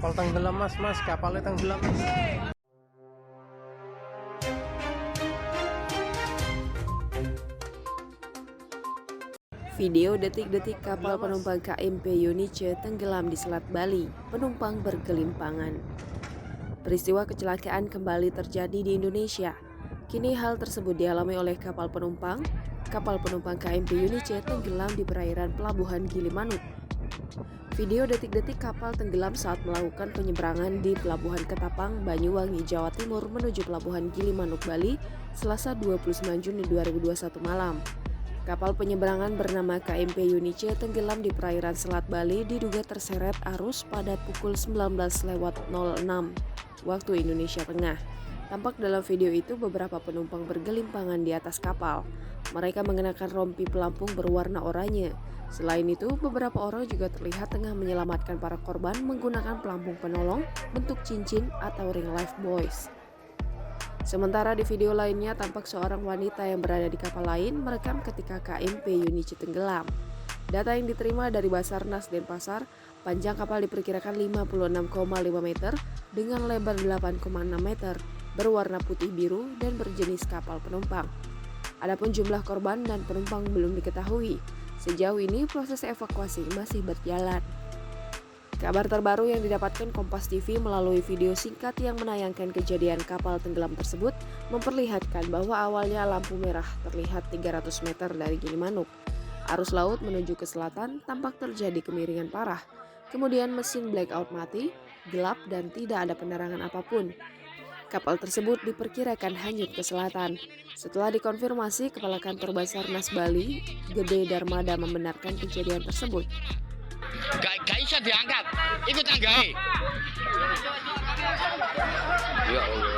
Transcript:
Kapal tenggelam mas, kapalnya tenggelam mas. Video detik-detik kapal penumpang KMP Yunice tenggelam di Selat Bali, penumpang bergelimpangan. Peristiwa kecelakaan kembali terjadi di Indonesia. Kini hal tersebut dialami oleh kapal penumpang KMP Yunice tenggelam di perairan Pelabuhan Gilimanuk. Video detik-detik kapal tenggelam saat melakukan penyeberangan di Pelabuhan Ketapang, Banyuwangi, Jawa Timur menuju Pelabuhan Gilimanuk, Bali, Selasa 29 Juni 2021 malam. Kapal penyeberangan bernama KMP Yunice tenggelam di perairan Selat Bali diduga terseret arus pada pukul 19.06 waktu Indonesia Tengah. Tampak dalam video itu beberapa penumpang bergelimpangan di atas kapal. Mereka mengenakan rompi pelampung berwarna oranye. Selain itu, beberapa orang juga terlihat tengah menyelamatkan para korban menggunakan pelampung penolong bentuk cincin atau ring life buoys. Sementara di video lainnya tampak seorang wanita yang berada di kapal lain merekam ketika KMP Yunice tenggelam. Data yang diterima dari Basarnas Denpasar, panjang kapal diperkirakan 56,5 meter dengan lebar 8,6 meter, berwarna putih biru dan berjenis kapal penumpang. Adapun jumlah korban dan penumpang belum diketahui. Sejauh ini proses evakuasi masih berjalan. Kabar terbaru yang didapatkan Kompas TV melalui video singkat yang menayangkan kejadian kapal tenggelam tersebut memperlihatkan bahwa awalnya lampu merah terlihat 300 meter dari Gilimanuk. Arus laut menuju ke selatan tampak terjadi kemiringan parah. Kemudian mesin blackout mati, gelap dan tidak ada penerangan apapun. Kapal tersebut diperkirakan hanyut ke selatan. Setelah dikonfirmasi, Kepala Kantor Basarnas Bali, Gede Darmada membenarkan kejadian tersebut. Gak bisa diangkat, ikut tanggai. Ya Allah.